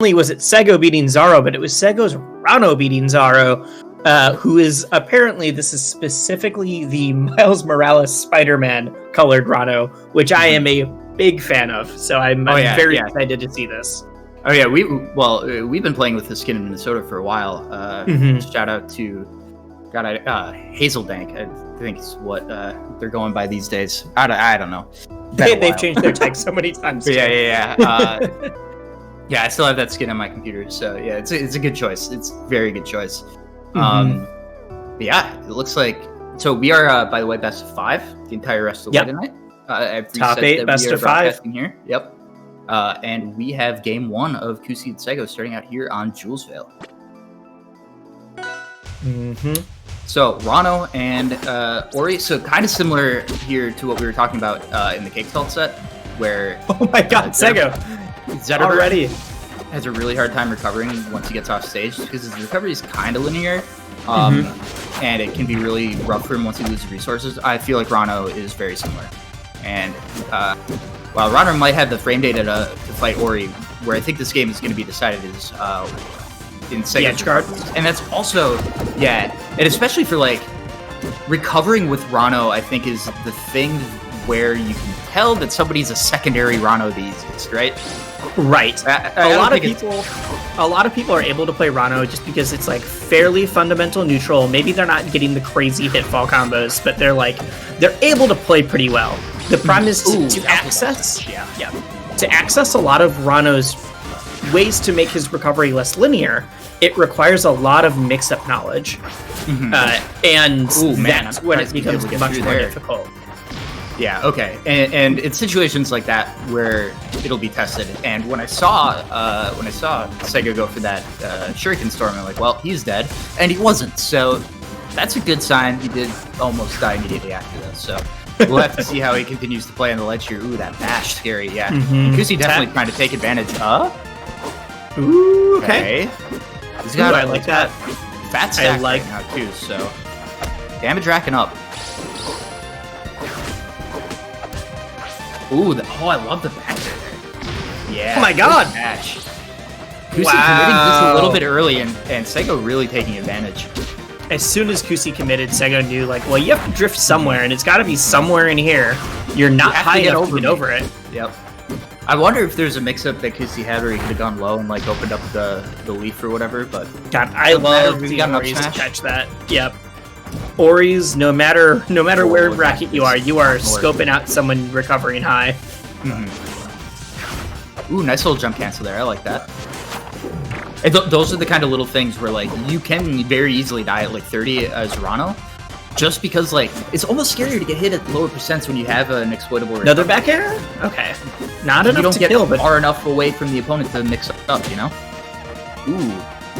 only was it Seggo beating Zaro, but it was Seggo's Rano beating Zaro, who is apparently, this is specifically the Miles Morales Spider-Man colored Rano, which I am a big fan of. So I'm very excited to see this. Oh yeah, we've been playing with this skin in Minnesota for a while. Shout out to Hazeldank, I think is what they're going by these days. I don't know. They've changed their tag so many times. Yeah, I still have that skin on my computer, so yeah, it's a good choice. It's a very good choice. But yeah, it looks like so we are by the way best of 5 the entire rest of the way tonight. Top 8, best of 5 here. Yep. And we have game 1 of Kusi and Seggo starting out here on Julesvale. So Rano and Ori, so kind of similar here to what we were talking about in the Cake Salt set, where oh my god, Seggo already has a really hard time recovering once he gets off stage because his recovery is kind of linear, and it can be really rough for him once he loses resources. I feel like Rano is very similar, and while Rano might have the frame data to fight Ori, where I think this game is going to be decided is in Seggo's card, and that's also and especially for like recovering with Rano, I think is the thing where you can tell that somebody's a secondary Rano these days, right? Right. A lot of people are able to play Rano just because it's like fairly fundamental neutral. Maybe they're not getting the crazy hitfall combos, but they're able to play pretty well. The problem is to access a lot of Rano's ways to make his recovery less linear. It requires a lot of mix-up knowledge, and that's when it becomes much more difficult. Yeah, okay, and it's situations like that where it'll be tested. And when I saw Seggo go for that Shuriken Storm, I'm like, well, he's dead, and he wasn't. So that's a good sign. He did almost die immediately after this. So we'll have to see how he continues to play on the ledge here. Ooh, that bash, scary. Yeah, Kusi definitely trying to take advantage of. Ooh, okay. He's got. I like that. Fat stack right now too. So damage racking up. Ooh, I love the back there. Yeah. Oh my god! Bash. Kusi committing just a little bit early, and Seggo really taking advantage. As soon as Kusi committed, Seggo knew, like, well, you have to drift somewhere, and it's got to be somewhere in here. You're not high enough to get over it. Yep. I wonder if there's a mix-up that Kusi had where he could have gone low and like opened up the leaf or whatever. But God, I love Ori's to catch that. Yep. Ori's, no matter where bracket you are scoping out someone recovering high. Ooh, nice little jump cancel there. I like that. And those are the kind of little things where like you can very easily die at like 30 as Rano. Just because, like, it's almost scarier to get hit at lower percents when you have an exploitable recovery. Another back air? Okay. Not enough to kill, but far enough away from the opponent to mix up, you know? Ooh.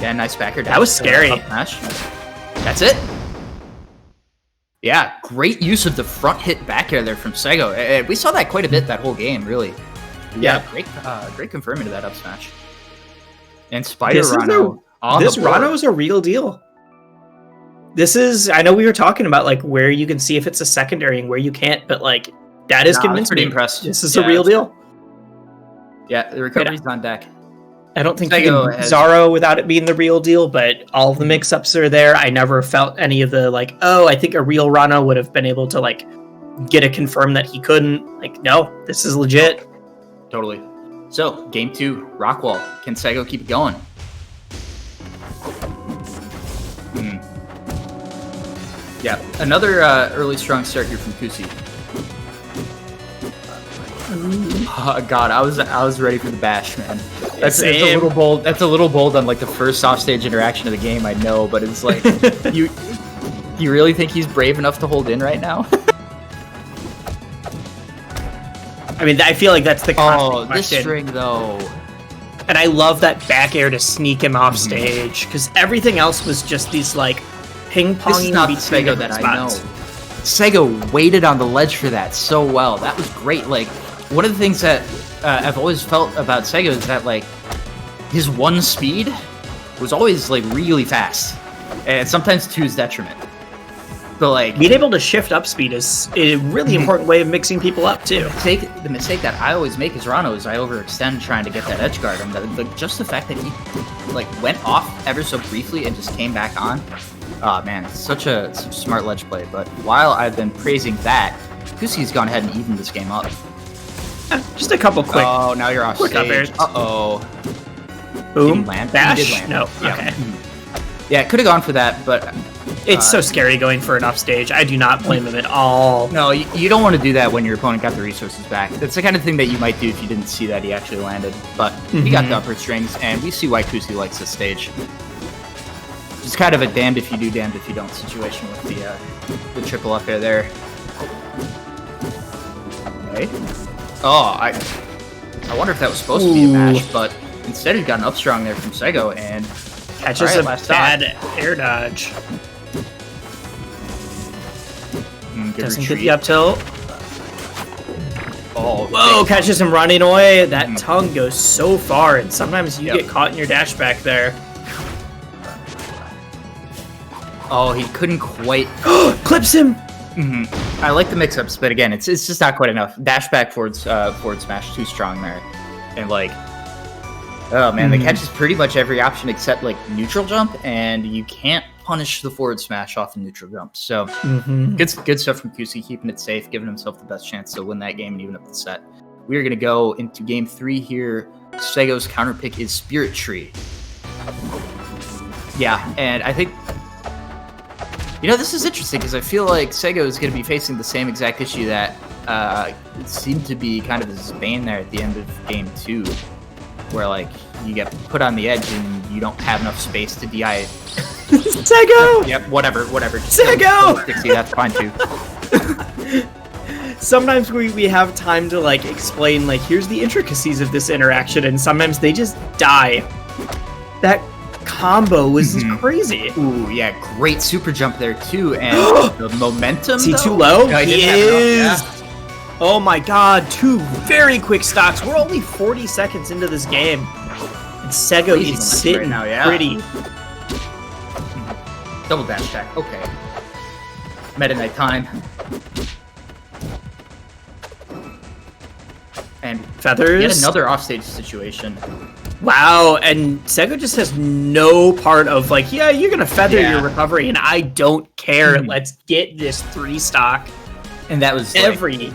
Yeah, nice back air. That was scary. That's it. Yeah, great use of the front hit back air there from Seggo. We saw that quite a bit that whole game, really. Yeah, great confirming to that up smash. And Spider Rano. This Rano is a real deal. This is, I know we were talking about like where you can see if it's a secondary and where you can't, but like that is convincing. Pretty impressed. This is a real deal. Yeah, the recovery's on deck. I don't think you can Zaro without it being the real deal, but all of the mix-ups are there. I never felt any of the like, oh, I think a real Rano would have been able to like get a confirm that he couldn't. Like, no, this is legit. Totally. So, game 2, Rockwall. Can Seggo keep it going? Yeah, another early strong start here from Kusi. Oh god, I was ready for the bash, man. That's a little bold. That's a little bold on like the first offstage interaction of the game, I know, but it's like you really think he's brave enough to hold in right now? I mean, I feel like that's the constant question. This string though. And I love that back air to sneak him off stage because everything else was just these like ping-ponging. This is not the Seggo that I know. Seggo waited on the ledge for that so well. That was great. Like, one of the things that I've always felt about Seggo is that, like, his one speed was always, like, really fast. And sometimes to his detriment. But like being able to shift up speed is a really important way of mixing people up too. The mistake that I always make as Rano is I overextend trying to get that edge guard, and just the fact that he like went off ever so briefly and just came back on. Oh man, such a smart ledge play. But while I've been praising that, Kusi's gone ahead and evened this game up. Just a couple quick. Oh, now you're off stage. Uh-oh. Boom. Did he land? Bash? He did land. No. Yeah. Okay. Yeah, it could have gone for that, but it's so scary going for an offstage. I do not blame him at all. No, you don't want to do that when your opponent got the resources back. That's the kind of thing that you might do if you didn't see that he actually landed. But he got the upper strings, and we see why Kusi likes this stage. It's kind of a damned if you do, damned if you don't situation with the triple up air there. Okay. Oh, I wonder if that was supposed to be a match, but instead he got an up strong there from Seggo and catches a bad air dodge. Doesn't get the up tilt. Oh, whoa! Catches him running away. That tongue goes so far, and sometimes you get caught in your dash back there. Oh, he couldn't quite clips him. I like the mix-ups, but again, it's just not quite enough. Dash back forward smash too strong there, and like, oh man, the catch is pretty much every option except like neutral jump, and you can't punish the forward smash off the neutral jump. So good stuff from Kusi, keeping it safe, giving himself the best chance to win that game and even up the set. We are gonna go into game 3 here. Seggo's counter pick is Spirit Tree. Yeah, and I think. You know, this is interesting because I feel like Seggo is going to be facing the same exact issue that seemed to be kind of his bane there at the end of game 2, where like you get put on the edge and you don't have enough space to DI. Seggo! Yep, whatever. Seggo! Dixie, that's fine too. Sometimes we have time to like explain like here's the intricacies of this interaction, and sometimes they just die. That combo was crazy. Ooh, yeah, great super jump there too, and the momentum. Is he too low? No, he is. Oh my god, 2 very quick stocks. We're only 40 seconds into this game, and Seggo is sitting right now, pretty. Double dash attack. Okay. Meta Knight time. And feathers. Yet another offstage situation. Wow, and Seggo just has no part of like, yeah, you're gonna feather your recovery, and I don't care. Let's get this 3 stock. And that was every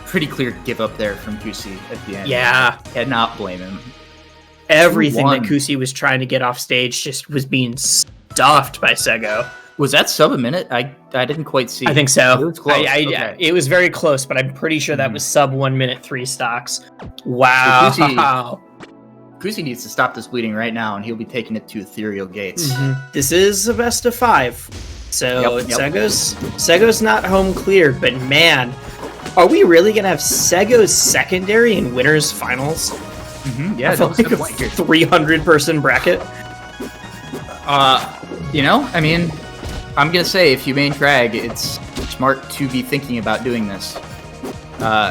pretty clear give up there from Kusi at the end. Yeah, cannot blame him. Everything that Kusi was trying to get off stage just was being stuffed by Seggo. Was that sub a minute? I didn't quite see. I think so. It was close. It was very close, but I'm pretty sure that was sub 1 minute 3 stocks. Wow. So Kusi needs to stop this bleeding right now, and he'll be taking it to Ethereal Gates. This is a best of 5, so Seggo's not home clear. But man, are we really gonna have Seggo's secondary in winners finals? Yeah, I felt like a 300-person bracket. You know, I mean, I'm gonna say if you main Crag, it's smart to be thinking about doing this.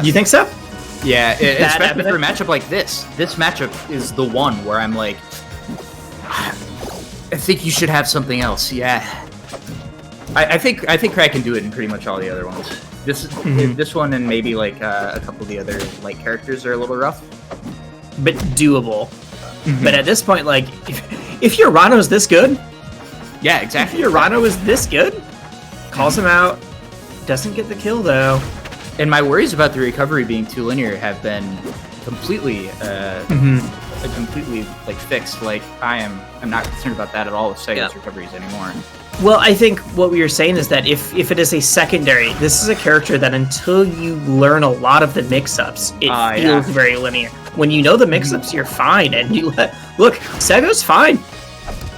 You think so? Yeah, especially for a matchup like this. This matchup is the one where I'm like, I think you should have something else. Yeah, I think Crag can do it in pretty much all the other ones. This one and maybe like a couple of the other light characters are a little rough, but doable. But at this point, like, if your Rano's this good, yeah, exactly. If your Rano is this good, calls him out, doesn't get the kill though. And my worries about the recovery being too linear have been completely, completely like fixed. Like I'm not concerned about that at all with Seggo's recoveries anymore. Well, I think what we were saying is that if it is a secondary, this is a character that until you learn a lot of the mix-ups, it feels very linear. When you know the mix-ups, you're fine, and you look. Seggo's fine.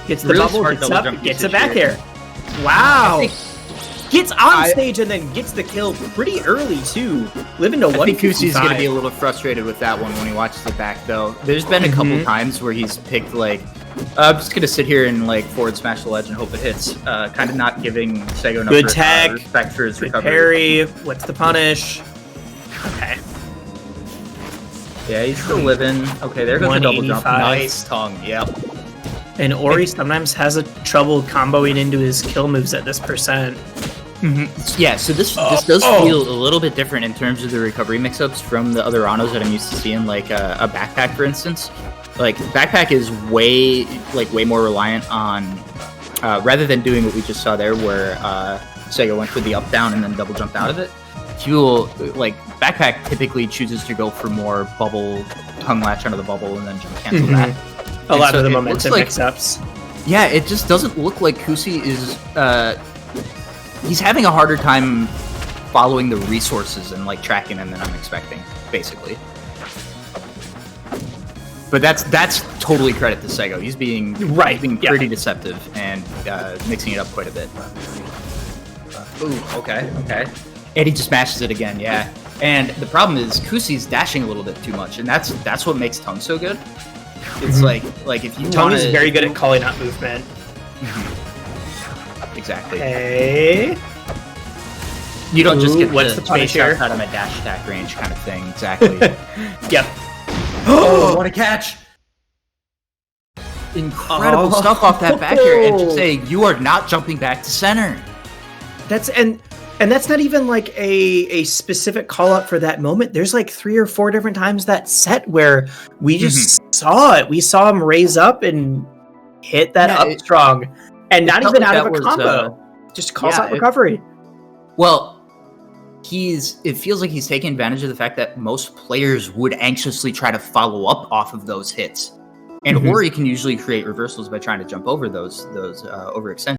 Gets the bubble, gets up, gets it back here. Wow. Gets on stage and then gets the kill pretty early, too. Living to 155. I think Kusi's going to be a little frustrated with that one when he watches it back, though. There's been a couple times where he's picked, like, I'm just going to sit here and, like, forward smash the ledge and hope it hits. Kind of not giving Seggo enough respect for his recovery. Parry. What's the punish? Okay. Yeah, he's still living. Okay, there goes the double jump. Nice tongue, yep. And Ori sometimes has a trouble comboing into his kill moves at this percent. Yeah, so this does feel a little bit different in terms of the recovery mix-ups from the other Ranos that I'm used to seeing, like a backpack, for instance. Like, backpack is way more reliant on, rather than doing what we just saw there, where Seggo went for the up-down and then double jumped out of it. Backpack typically chooses to go for more bubble, tongue latch under the bubble, and then jump cancel that. A lot of the momentum mix-ups. Yeah, it just doesn't look like Kusi is... he's having a harder time following the resources and, like, tracking them than I'm expecting, basically. But that's totally credit to Seggo. He's being pretty deceptive and mixing it up quite a bit. Ooh, okay. And he just mashes it again, yeah. And the problem is Kusi's dashing a little bit too much, and that's what makes Tongue so good. It's like if you Tongue is very good at calling out movement. Exactly. Hey. You don't just get what's the space here? out of a dash attack range kind of thing. Exactly. Yep. Oh, what a catch! Incredible stuff off that back air, and just say you are not jumping back to center. And that's not even like a specific call out for that moment. There's like 3 or 4 different times that set where we just saw it. We saw him raise up and hit that up strong, and not even out of a combo. Just calls out recovery. Well, it feels like he's taking advantage of the fact that most players would anxiously try to follow up off of those hits. And Ori can usually create reversals by trying to jump over those overextensions.